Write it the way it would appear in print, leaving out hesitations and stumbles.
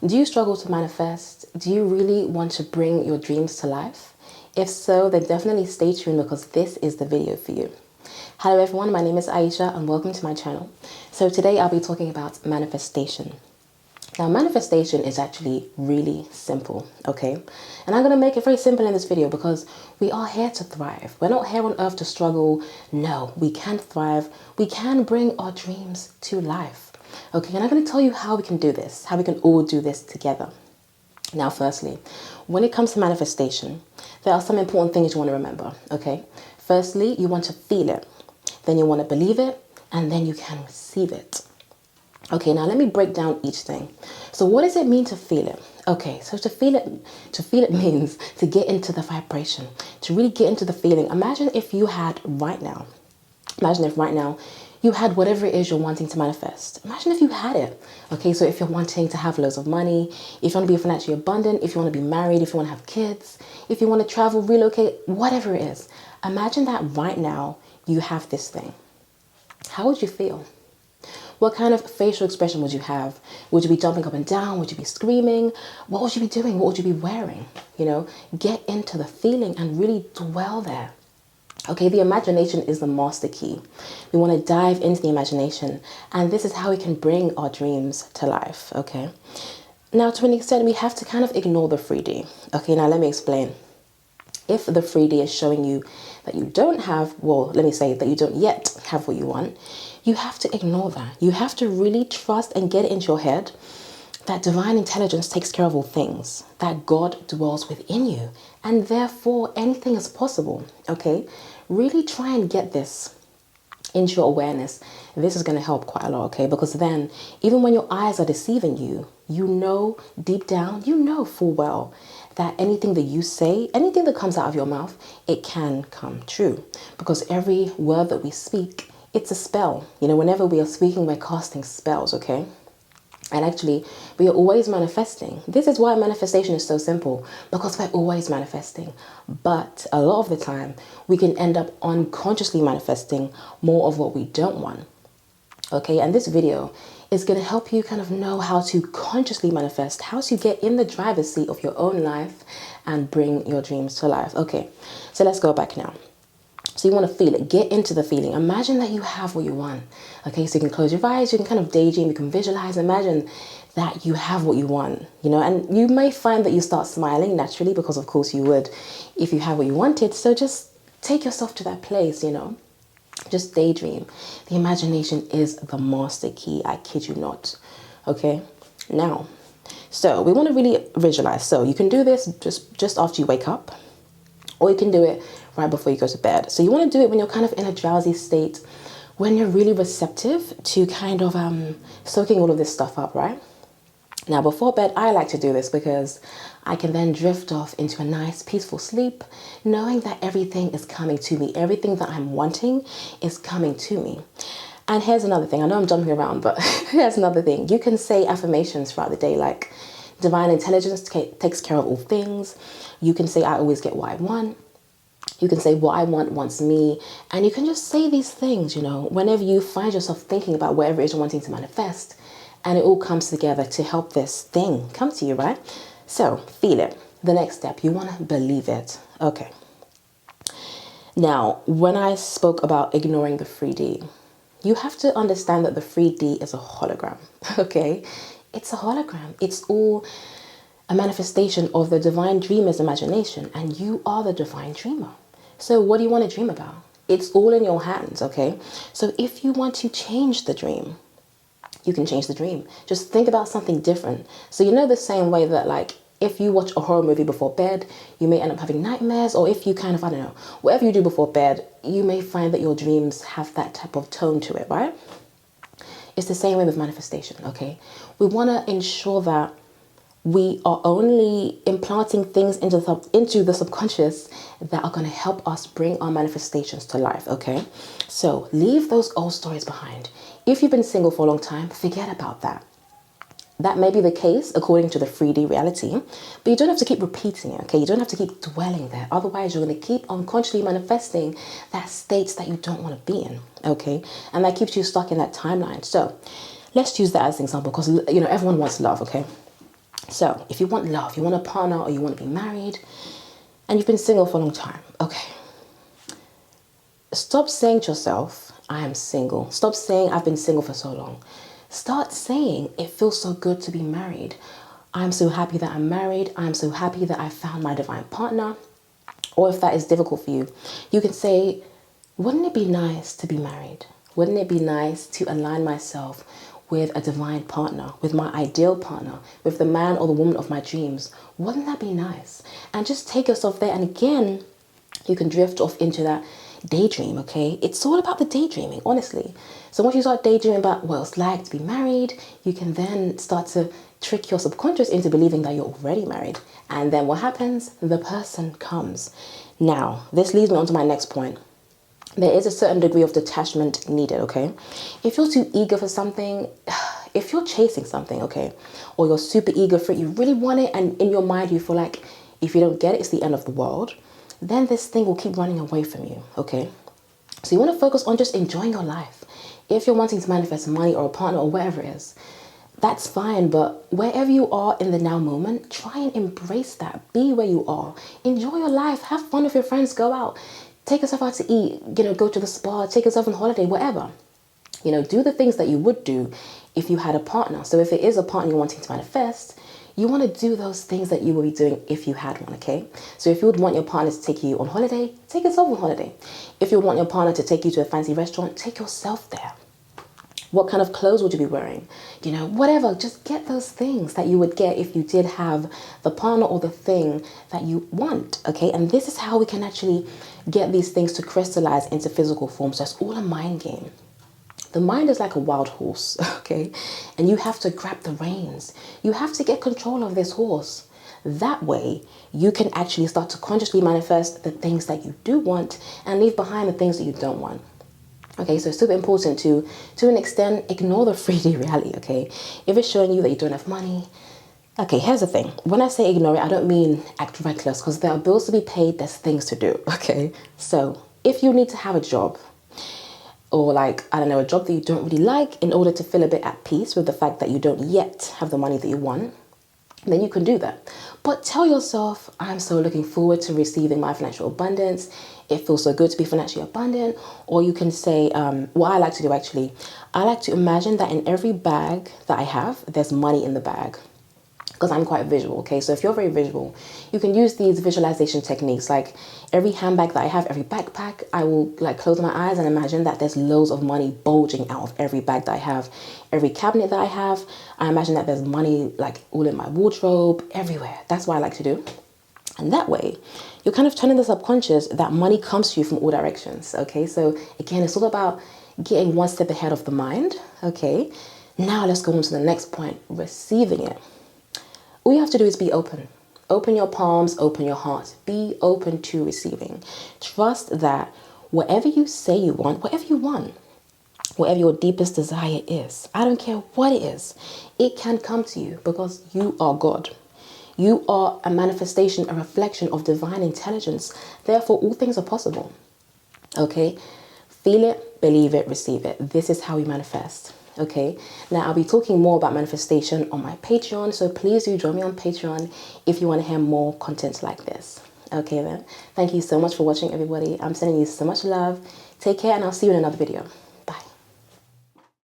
Do you struggle to manifest? Do you really want to bring your dreams to life? If so, then definitely stay tuned because this is the video for you. Hello everyone, my name is Aisha and welcome to my channel. So today I'll be talking about manifestation. Now manifestation is actually really simple, okay? And I'm going to make it very simple in this video because we are here to thrive. We're not here on earth to struggle. No, we can thrive. We can bring our dreams to life. Okay, and I'm going to tell you how we can do this, how we can all do this together. Now, firstly, when it comes to manifestation, there are some important things you want to remember, okay? Firstly, you want to feel it, then you want to believe it, and then you can receive it. Okay, now let me break down each thing. So what does it mean to feel it? Okay, so to feel it means to get into the vibration, to really get into the feeling. Imagine if right now you had whatever it is you're wanting to manifest. Imagine if you had it. Okay, so if you're wanting to have loads of money, if you want to be financially abundant, if you want to be married, if you want to have kids, if you want to travel, relocate, whatever it is. Imagine that right now you have this thing. How would you feel? What kind of facial expression would you have? Would you be jumping up and down? Would you be screaming? What would you be doing? What would you be wearing? You know, get into the feeling and really dwell there. Okay, the imagination is the master key. We want to dive into the imagination, and this is how we can bring our dreams to life, okay? Now, to an extent, we have to kind of ignore the 3D. Okay, now let me explain. If the 3D is showing you that you don't have, well, let me say that you don't yet have what you want, you have to ignore that. You have to really trust and get it into your head that divine intelligence takes care of all things, that God dwells within you, and therefore anything is possible, okay? Really try and get this into your awareness. This is going to help quite a lot, okay? Because then, even when your eyes are deceiving you, you know deep down, you know full well that anything that you say, anything that comes out of your mouth, it can come true. Because every word that we speak, it's a spell. You know, whenever we are speaking, we're casting spells, okay? And actually, we are always manifesting. This is why manifestation is so simple, because we're always manifesting. But a lot of the time, we can end up unconsciously manifesting more of what we don't want. Okay, and this video is going to help you kind of know how to consciously manifest, how to get in the driver's seat of your own life and bring your dreams to life. Okay, so let's go back now. So you want to feel it, get into the feeling. Imagine that you have what you want. Okay, so you can close your eyes, you can kind of daydream, you can visualize, imagine that you have what you want, you know, and you may find that you start smiling naturally because of course you would if you have what you wanted. So just take yourself to that place, you know, just daydream. The imagination is the master key, I kid you not. Okay, now, so we want to really visualize. So you can do this just after you wake up, or you can do it right before you go to bed. So you want to do it when you're kind of in a drowsy state, when you're really receptive to kind of soaking all of this stuff up, right? Now before bed, I like to do this because I can then drift off into a nice peaceful sleep, knowing that everything is coming to me. Everything that I'm wanting is coming to me. And here's another thing. I know I'm jumping around, but here's another thing. You can say affirmations throughout the day, like divine intelligence takes care of all things. You can say, I always get what I want. You can say what I want wants me. And you can just say these things, you know, whenever you find yourself thinking about whatever it is you're wanting to manifest. And it all comes together to help this thing come to you, right? So feel it. The next step, you want to believe it. Okay. Now, when I spoke about ignoring the 3D, you have to understand that the 3D is a hologram, okay? It's a hologram. It's all a manifestation of the divine dreamer's imagination, and you are the divine dreamer. So what do you want to dream about? It's all in your hands, okay? So if you want to change the dream, you can change the dream. Just think about something different. So you know the same way that like if you watch a horror movie before bed, you may end up having nightmares, or if you kind of, I don't know, whatever you do before bed, you may find that your dreams have that type of tone to it, right? It's the same way with manifestation, okay? We want to ensure that we are only implanting things into the subconscious that are going to help us bring our manifestations to life, okay? So leave those old stories behind. If you've been single for a long time, forget about that. That may be the case according to the 3D reality, but you don't have to keep repeating it, okay? You don't have to keep dwelling there. Otherwise, you're going to keep unconsciously manifesting that state that you don't want to be in, okay? And that keeps you stuck in that timeline. So let's use that as an example because, you know, everyone wants love, okay? So if you want love, you want a partner, or you want to be married, and you've been single for a long time, okay, stop saying to yourself, I am single. Stop saying I've been single for so long. Start saying it feels so good to be married. I'm so happy that I'm married. I'm so happy that I found my divine partner. Or if that is difficult for you, you can say, wouldn't it be nice to be married? Wouldn't it be nice to align myself with a divine partner, with my ideal partner, with the man or the woman of my dreams? Wouldn't that be nice? And just take yourself there. And again, you can drift off into that daydream, okay? It's all about the daydreaming, honestly. So once you start daydreaming about what it's like to be married, you can then start to trick your subconscious into believing that you're already married. And then what happens? The person comes. Now, this leads me on to my next point. There is a certain degree of detachment needed, okay? If you're too eager for something, if you're chasing something, okay, or you're super eager for it, you really want it, and in your mind you feel like if you don't get it, it's the end of the world, then this thing will keep running away from you, okay? So you want to focus on just enjoying your life. If you're wanting to manifest money or a partner or whatever it is, that's fine, but wherever you are in the now moment, try and embrace that. Be where you are. Enjoy your life. Have fun with your friends. Go out. Take yourself out to eat. Go to the spa. Take yourself on holiday, whatever. Do the things that you would do if you had a partner. So if it is a partner you're wanting to manifest, you want to do those things that you would be doing if you had one, okay? So if you would want your partner to take you on holiday, take yourself on holiday. If you would want your partner to take you to a fancy restaurant, take yourself there. What kind of clothes would you be wearing? Whatever. Just get those things that you would get if you did have the partner or the thing that you want, okay? And this is how we can actually get these things to crystallize into physical form. So it's all a mind game. The mind is like a wild horse, okay? And you have to grab the reins. You have to get control of this horse. That way, you can actually start to consciously manifest the things that you do want and leave behind the things that you don't want. Okay, so it's super important to an extent, ignore the 3D reality, okay? If it's showing you that you don't have money, okay, here's the thing. When I say ignore it, I don't mean act reckless, because there are bills to be paid, there's things to do, okay? So if you need to have a job, or a job that you don't really like in order to feel a bit at peace with the fact that you don't yet have the money that you want, then you can do that. But tell yourself, I'm so looking forward to receiving my financial abundance. It feels so good to be financially abundant. Or you can say, what I like to do actually, I like to imagine that in every bag that I have, there's money in the bag. Because I'm quite visual, okay? So if you're very visual, you can use these visualization techniques. Like every handbag that I have, every backpack, I will close my eyes and imagine that there's loads of money bulging out of every bag that I have. Every cabinet that I have, I imagine that there's money all in my wardrobe, everywhere. That's what I like to do. And that way, you're kind of telling the subconscious that money comes to you from all directions, okay? So again, it's all about getting one step ahead of the mind, okay? Now let's go on to the next point, receiving it. All you have to do is be open. Open your palms, open your heart. Be open to receiving. Trust that whatever you say you want, whatever your deepest desire is, I don't care what it is, it can come to you because you are God. You are a manifestation, a reflection of divine intelligence. Therefore, all things are possible. Okay? Feel it, believe it, receive it. This is how we manifest. Okay, now I'll be talking more about manifestation on my Patreon, so please do join me on Patreon if you want to hear more content like this. Okay then, thank you so much for watching, everybody. I'm sending you so much love. Take care, and I'll see you in another video.